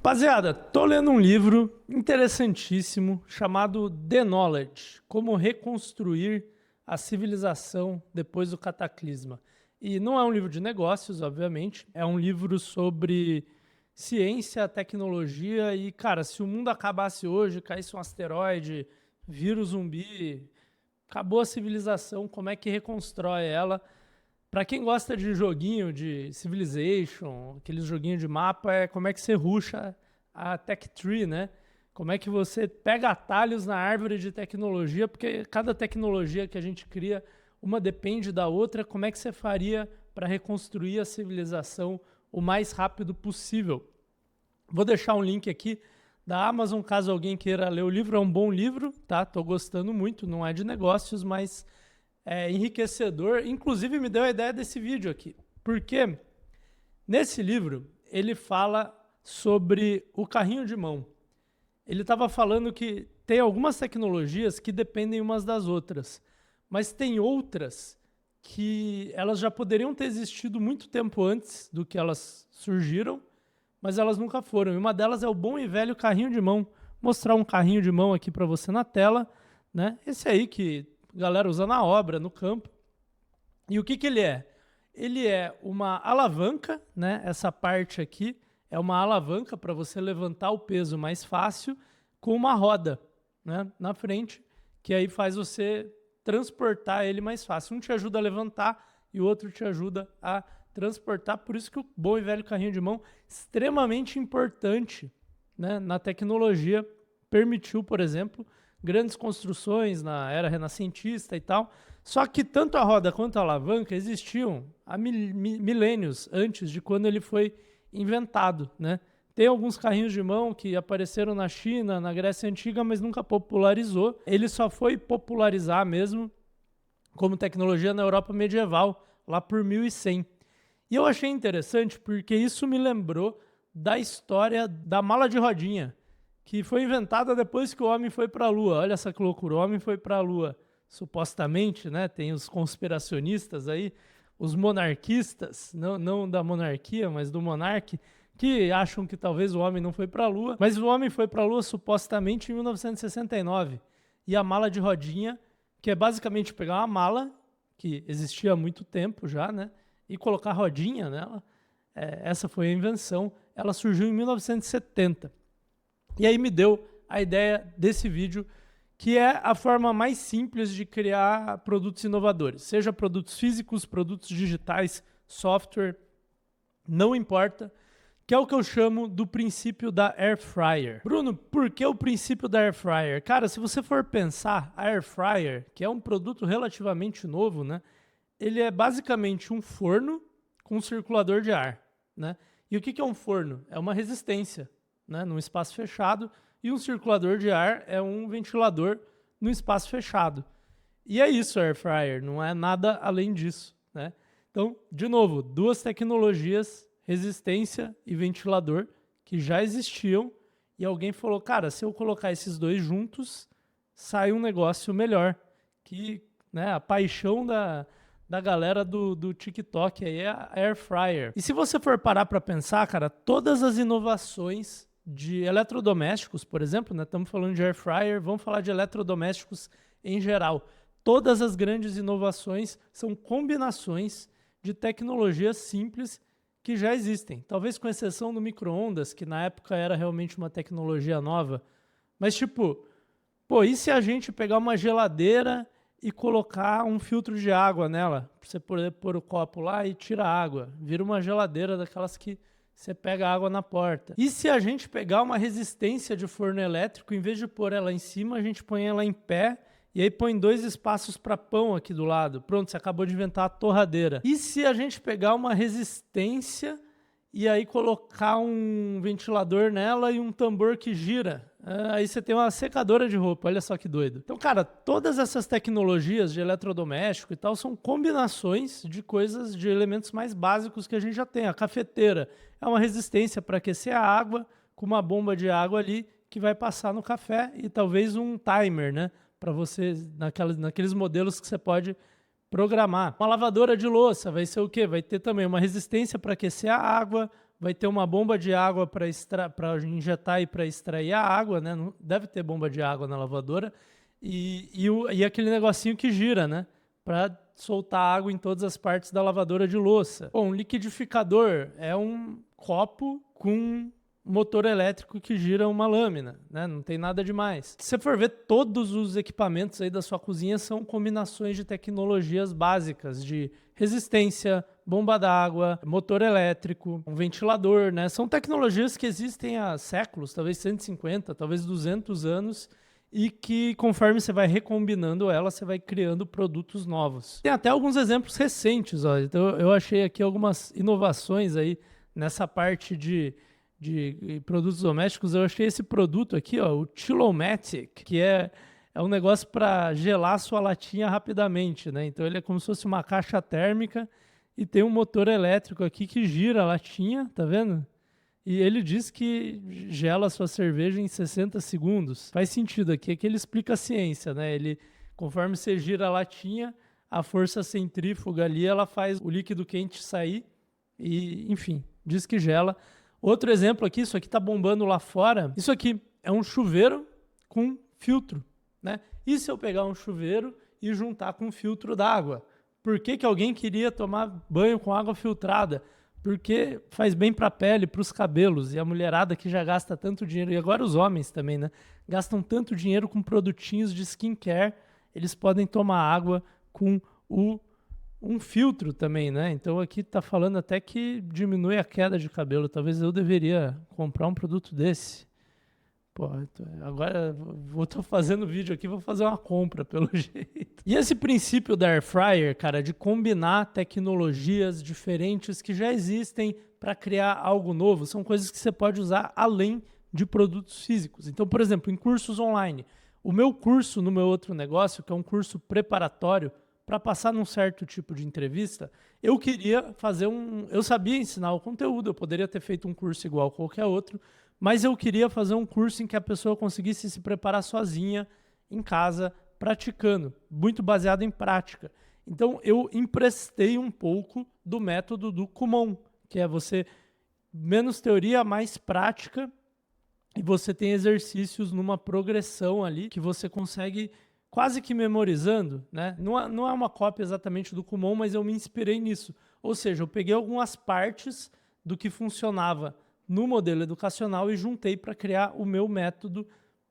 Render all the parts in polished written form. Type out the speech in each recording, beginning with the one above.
Rapaziada, tô lendo um livro interessantíssimo chamado The Knowledge, Como Reconstruir a Civilização Depois do Cataclisma. E não é um livro de negócios, obviamente, é um livro sobre ciência, tecnologia e, cara, se o mundo acabasse hoje, caísse um asteroide, vírus zumbi, acabou a civilização, como é que reconstrói ela? Pra quem gosta de joguinho de Civilization, aqueles joguinhos de mapa, é como é que você rusha a Tech Tree, né? Como é que você pega atalhos na árvore de tecnologia, porque cada tecnologia que a gente cria, uma depende da outra. Como é que você faria para reconstruir a civilização o mais rápido possível? Vou deixar um link aqui da Amazon, caso alguém queira ler o livro. É um bom livro, tá? Tô gostando muito, não é de negócios, mas é enriquecedor. Inclusive me deu a ideia desse vídeo aqui, porque nesse livro ele fala sobre o carrinho de mão. Ele estava falando que tem algumas tecnologias que dependem umas das outras, mas tem outras que elas já poderiam ter existido muito tempo antes do que elas surgiram, mas elas nunca foram. E uma delas é o bom e velho carrinho de mão. Vou mostrar um carrinho de mão aqui para você na tela, né? Esse aí que a galera usa na obra, no campo. E o que que ele é? Ele é uma alavanca, né? Essa parte aqui é uma alavanca para você levantar o peso mais fácil com uma roda, né, na frente, que aí faz você transportar ele mais fácil. Um te ajuda a levantar e o outro te ajuda a transportar. Por isso que o bom e velho carrinho de mão, extremamente importante, né, na tecnologia, permitiu, por exemplo, grandes construções na era renascentista e tal. Só que tanto a roda quanto a alavanca existiam há milênios antes de quando ele foi inventado, né? Tem alguns carrinhos de mão que apareceram na China, na Grécia Antiga, mas nunca popularizou. Ele só foi popularizar mesmo como tecnologia na Europa medieval, lá por 1100. E eu achei interessante porque isso me lembrou da história da mala de rodinha, que foi inventada depois que o homem foi para a Lua. Olha essa que loucura, o homem foi para a Lua, supostamente, né? Tem os conspiracionistas aí, os monarquistas, não da monarquia, mas do monarque, que acham que talvez o homem não foi para a Lua, mas o homem foi para a Lua supostamente em 1969. E a mala de rodinha, que é basicamente pegar uma mala, que existia há muito tempo já, né? E colocar rodinha nela. Essa foi a invenção. Ela surgiu em 1970. E aí me deu a ideia desse vídeo, que é a forma mais simples de criar produtos inovadores. Seja produtos físicos, produtos digitais, software, não importa, que é o que eu chamo do princípio da Air Fryer. Bruno, por que o princípio da Air Fryer? Cara, se você for pensar, a Air Fryer, que é um produto relativamente novo, né? Ele é basicamente um forno com um circulador de ar, né? E o que é um forno? É uma resistência, né, num espaço fechado, e um circulador de ar é um ventilador num espaço fechado. E é isso, Air Fryer, não é nada além disso, né? Então, de novo, duas tecnologias, resistência e ventilador, que já existiam, e alguém falou, cara, se eu colocar esses dois juntos, sai um negócio melhor. Que, né, a paixão da galera do TikTok aí é a Air Fryer. E se você for parar para pensar, cara, todas as inovações de eletrodomésticos, por exemplo, né, estamos falando de Air Fryer, vamos falar de eletrodomésticos em geral. Todas as grandes inovações são combinações de tecnologias simples que já existem. Talvez com exceção do micro-ondas, que na época era realmente uma tecnologia nova. Mas tipo, pô, e se a gente pegar uma geladeira e colocar um filtro de água nela, para você poder pôr o copo lá e tira a água? Vira uma geladeira daquelas que você pega a água na porta. E se a gente pegar uma resistência de forno elétrico, em vez de pôr ela em cima, a gente põe ela em pé e aí põe dois espaços para pão aqui do lado. Pronto, você acabou de inventar a torradeira. E se a gente pegar uma resistência e aí colocar um ventilador nela e um tambor que gira? Aí você tem uma secadora de roupa, olha só que doido. Então, cara, todas essas tecnologias de eletrodoméstico e tal são combinações de coisas, de elementos mais básicos que a gente já tem. A cafeteira é uma resistência para aquecer a água, com uma bomba de água ali que vai passar no café e talvez um timer, né? Para você, naqueles modelos que você pode programar. Uma lavadora de louça vai ser o quê? Vai ter também uma resistência para aquecer a água, vai ter uma bomba de água para injetar e para extrair a água, né? Deve ter bomba de água na lavadora. E aquele negocinho que gira, né? Para soltar água em todas as partes da lavadora de louça. Bom, um liquidificador é um copo com motor elétrico que gira uma lâmina, né? Não tem nada demais. Se você for ver, todos os equipamentos aí da sua cozinha são combinações de tecnologias básicas, de resistência, bomba d'água, motor elétrico, um ventilador, né? São tecnologias que existem há séculos, talvez 150, talvez 200 anos, e que conforme você vai recombinando ela, você vai criando produtos novos. Tem até alguns exemplos recentes, ó. Então eu achei aqui algumas inovações aí nessa parte de produtos domésticos. Eu achei esse produto aqui, ó, o Chillomatic, que é um negócio para gelar sua latinha rapidamente, né? Então ele é como se fosse uma caixa térmica e tem um motor elétrico aqui que gira a latinha, tá vendo? E ele diz que gela a sua cerveja em 60 segundos. Faz sentido aqui, é que ele explica a ciência, né? Conforme você gira a latinha, a força centrífuga ali, ela faz o líquido quente sair e, enfim, diz que gela. Outro exemplo aqui, isso aqui tá bombando lá fora. Isso aqui é um chuveiro com filtro, né? E se eu pegar um chuveiro e juntar com um filtro d'água? Por que que alguém queria tomar banho com água filtrada? Porque faz bem para a pele, para os cabelos. E a mulherada que já gasta tanto dinheiro, e agora os homens também, né? Gastam tanto dinheiro com produtinhos de skincare, eles podem tomar água com um filtro também, né? Então aqui tá falando até que diminui a queda de cabelo. Talvez eu deveria comprar um produto desse. Pô, agora tô fazendo vídeo aqui, vou fazer uma compra, pelo jeito. E esse princípio da Air Fryer, cara, de combinar tecnologias diferentes que já existem para criar algo novo, são coisas que você pode usar além de produtos físicos. Então, por exemplo, em cursos online, o meu curso no meu outro negócio, que é um curso preparatório para passar num certo tipo de entrevista, eu queria fazer eu sabia ensinar o conteúdo, eu poderia ter feito um curso igual a qualquer outro, mas eu queria fazer um curso em que a pessoa conseguisse se preparar sozinha, em casa, praticando, muito baseado em prática. Então, eu emprestei um pouco do método do Kumon, que é você menos teoria, mais prática, e você tem exercícios numa progressão ali que você consegue quase que memorizando, né? Não é uma cópia exatamente do Kumon, mas eu me inspirei nisso. Ou seja, eu peguei algumas partes do que funcionava no modelo educacional e juntei para criar o meu método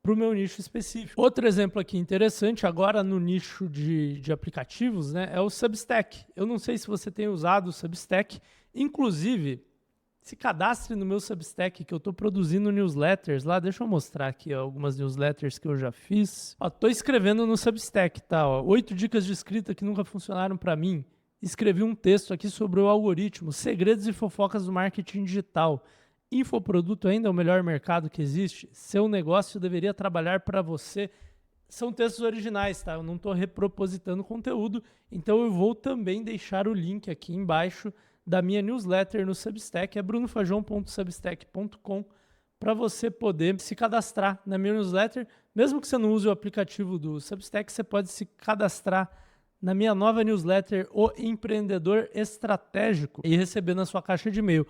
para o meu nicho específico. Outro exemplo aqui interessante, agora no nicho de aplicativos, né, é o Substack. Eu não sei se você tem usado o Substack, inclusive, se cadastre no meu Substack, que eu estou produzindo newsletters lá. Deixa eu mostrar aqui ó, algumas newsletters que eu já fiz. Estou escrevendo no Substack, tá? 8 dicas de escrita que nunca funcionaram para mim. Escrevi um texto aqui sobre o algoritmo, segredos e fofocas do marketing digital. Infoproduto ainda é o melhor mercado que existe? Seu negócio deveria trabalhar para você. São textos originais, tá? Eu não estou repropositando conteúdo, então eu vou também deixar o link aqui embaixo da minha newsletter no Substack, é brunofajon.substack.com, para você poder se cadastrar na minha newsletter. Mesmo que você não use o aplicativo do Substack, você pode se cadastrar na minha nova newsletter, O Empreendedor Estratégico, e receber na sua caixa de e-mail.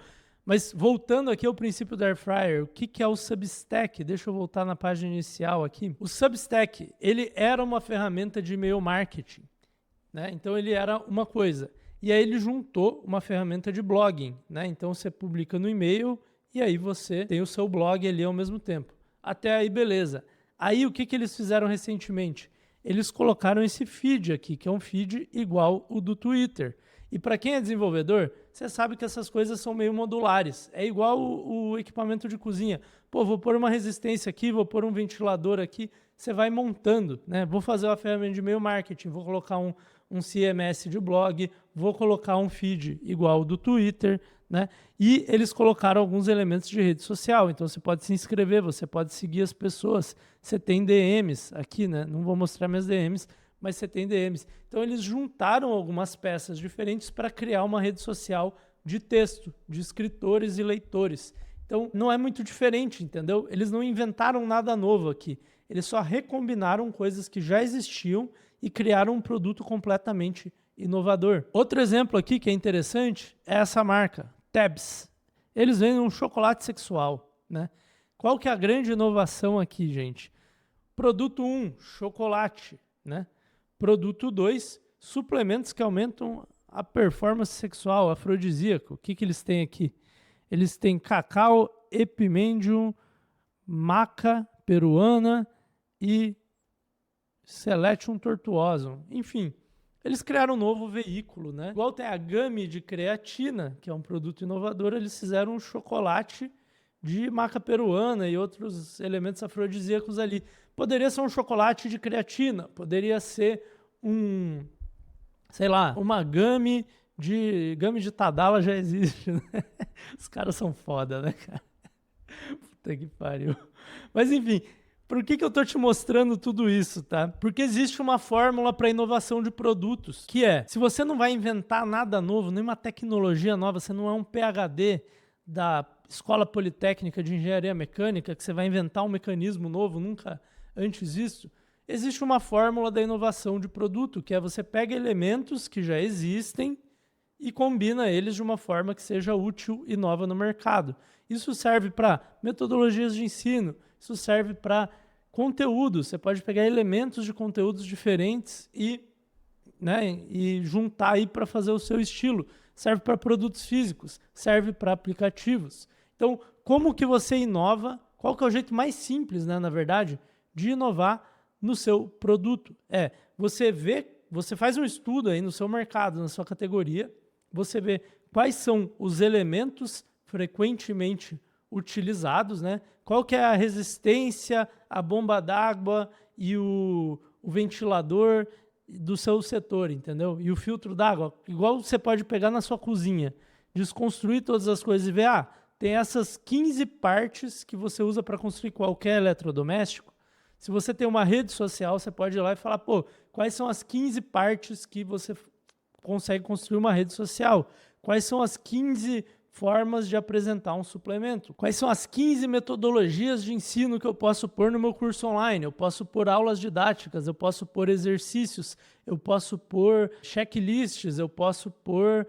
Mas voltando aqui ao princípio da Air Fryer, o que é o Substack? Deixa eu voltar na página inicial aqui. O Substack, ele era uma ferramenta de e-mail marketing, né? Então ele era uma coisa. E aí ele juntou uma ferramenta de blogging, né? Então você publica no e-mail e aí você tem o seu blog ali ao mesmo tempo. Até aí, beleza. Aí o que eles fizeram recentemente? Eles colocaram esse feed aqui, que é um feed igual o do Twitter. E para quem é desenvolvedor, você sabe que essas coisas são meio modulares. É igual o equipamento de cozinha. Pô, vou pôr uma resistência aqui, vou pôr um ventilador aqui. Você vai montando, né? Vou fazer uma ferramenta de e-mail marketing, vou colocar um CMS de blog, vou colocar um feed igual ao do Twitter, né? E eles colocaram alguns elementos de rede social. Então você pode se inscrever, você pode seguir as pessoas. Você tem DMs aqui, né? Não vou mostrar minhas DMs, mas você tem DMs. Então eles juntaram algumas peças diferentes para criar uma rede social de texto, de escritores e leitores. Então não é muito diferente, entendeu? Eles não inventaram nada novo aqui. Eles só recombinaram coisas que já existiam e criaram um produto completamente inovador. Outro exemplo aqui que é interessante é essa marca, Tabs. Eles vendem um chocolate sexual, né? Qual que é a grande inovação aqui, gente? Produto 1, chocolate, né? Produto 2, suplementos que aumentam a performance sexual, afrodisíaco. O que eles têm aqui? Eles têm cacau, epimêndium, maca peruana e Seletium tortuosum. Enfim, eles criaram um novo veículo, né? Igual tem a Gummy de creatina, que é um produto inovador, eles fizeram um chocolate de maca peruana e outros elementos afrodisíacos ali. Poderia ser um chocolate de creatina, poderia ser sei lá, uma Gummy de Tadala já existe, né? Os caras são foda, né, cara? Puta que pariu. Mas enfim, por que eu tô te mostrando tudo isso, tá? Porque existe uma fórmula para inovação de produtos, que é, se você não vai inventar nada novo, nenhuma tecnologia nova, você não é um PhD da Escola Politécnica de Engenharia Mecânica, que você vai inventar um mecanismo novo, nunca antes visto, existe uma fórmula da inovação de produto, que é você pega elementos que já existem e combina eles de uma forma que seja útil e nova no mercado. Isso serve para metodologias de ensino, isso serve para conteúdo. Você pode pegar elementos de conteúdos diferentes e juntar aí para fazer o seu estilo. Serve para produtos físicos, serve para aplicativos. Então, como que você inova? Qual que é o jeito mais simples, né, na verdade, de inovar no seu produto? Você faz um estudo aí no seu mercado, na sua categoria, você vê quais são os elementos frequentemente utilizados, né? Qual que é a resistência, a bomba d'água e o ventilador do seu setor, entendeu? E o filtro d'água, igual você pode pegar na sua cozinha, desconstruir todas as coisas e ver, tem essas 15 partes que você usa para construir qualquer eletrodoméstico. Se você tem uma rede social, você pode ir lá e falar, quais são as 15 partes que você consegue construir uma rede social? Quais são as 15 formas de apresentar um suplemento? Quais são as 15 metodologias de ensino que eu posso pôr no meu curso online? Eu posso pôr aulas didáticas, eu posso pôr exercícios, eu posso pôr checklists, eu posso pôr,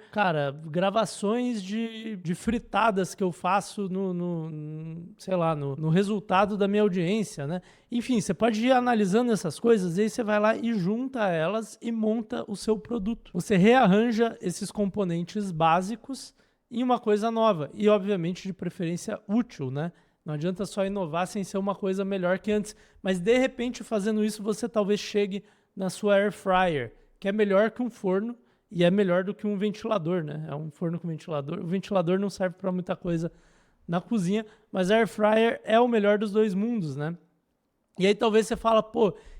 gravações de fritadas que eu faço no resultado da minha audiência, né? Enfim, você pode ir analisando essas coisas e aí você vai lá e junta elas e monta o seu produto. Você rearranja esses componentes básicos em uma coisa nova e, obviamente, de preferência útil, né? Não adianta só inovar sem ser uma coisa melhor que antes, mas de repente fazendo isso você talvez chegue na sua air fryer, que é melhor que um forno e é melhor do que um ventilador, né? É um forno com ventilador. O ventilador não serve para muita coisa na cozinha, mas a air fryer é o melhor dos dois mundos, né? E aí talvez você fala,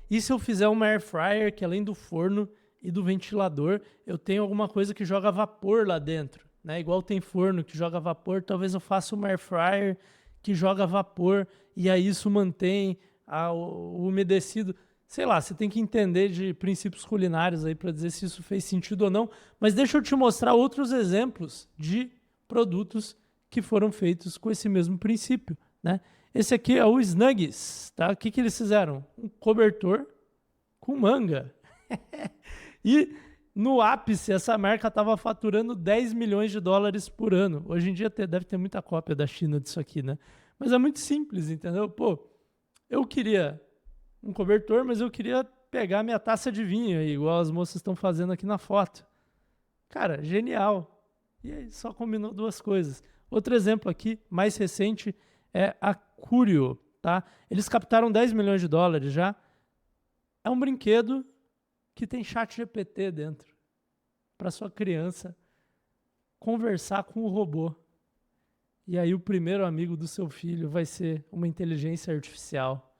e se eu fizer uma air fryer que além do forno e do ventilador, eu tenho alguma coisa que joga vapor lá dentro? Né? Igual tem forno que joga vapor, talvez eu faça uma air fryer que joga vapor e aí isso mantém o umedecido. Sei lá, você tem que entender de princípios culinários aí para dizer se isso fez sentido ou não, mas deixa eu te mostrar outros exemplos de produtos que foram feitos com esse mesmo princípio, né? Esse aqui é o Snuggies, tá? O que eles fizeram? Um cobertor com manga. E no ápice, essa marca estava faturando 10 milhões de dólares por ano. Hoje em dia deve ter muita cópia da China disso aqui, né? Mas é muito simples, entendeu? Eu queria um cobertor, mas eu queria pegar minha taça de vinho aí, igual as moças estão fazendo aqui na foto. Cara, genial. E aí só combinou duas coisas. Outro exemplo aqui, mais recente, é a Curio, tá? Eles captaram 10 milhões de dólares já. É um brinquedo que tem chat GPT dentro, para sua criança conversar com o robô. E aí o primeiro amigo do seu filho vai ser uma inteligência artificial.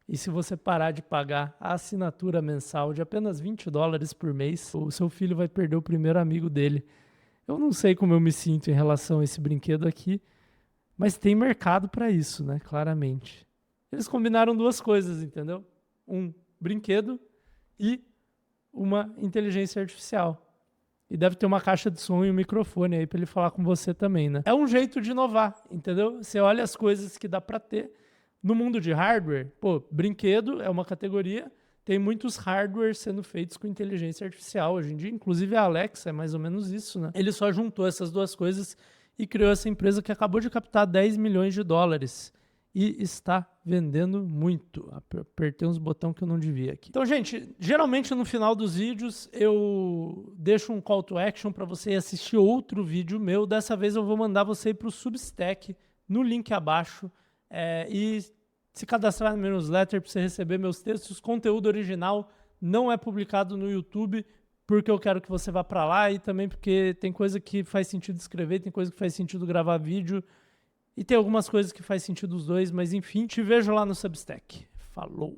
E se você parar de pagar a assinatura mensal de apenas 20 dólares por mês, o seu filho vai perder o primeiro amigo dele. Eu não sei como eu me sinto em relação a esse brinquedo aqui, mas tem mercado para isso, né? Claramente. Eles combinaram duas coisas, entendeu? Um brinquedo e uma inteligência artificial. E deve ter uma caixa de som e um microfone aí para ele falar com você também, né? É um jeito de inovar, entendeu? Você olha as coisas que dá para ter. No mundo de hardware, brinquedo é uma categoria, tem muitos hardwares sendo feitos com inteligência artificial hoje em dia, inclusive a Alexa é mais ou menos isso, né? Ele só juntou essas duas coisas e criou essa empresa que acabou de captar 10 milhões de dólares e está vendendo muito. Apertei uns botões que eu não devia aqui. Então, gente, geralmente no final dos vídeos eu deixo um call to action para você ir assistir outro vídeo meu. Dessa vez eu vou mandar você ir para o Substack, no link abaixo, e se cadastrar no meu newsletter para você receber meus textos. Conteúdo original não é publicado no YouTube, porque eu quero que você vá para lá e também porque tem coisa que faz sentido escrever, tem coisa que faz sentido gravar vídeo e tem algumas coisas que faz sentido os dois, mas enfim, te vejo lá no Substack. Falou!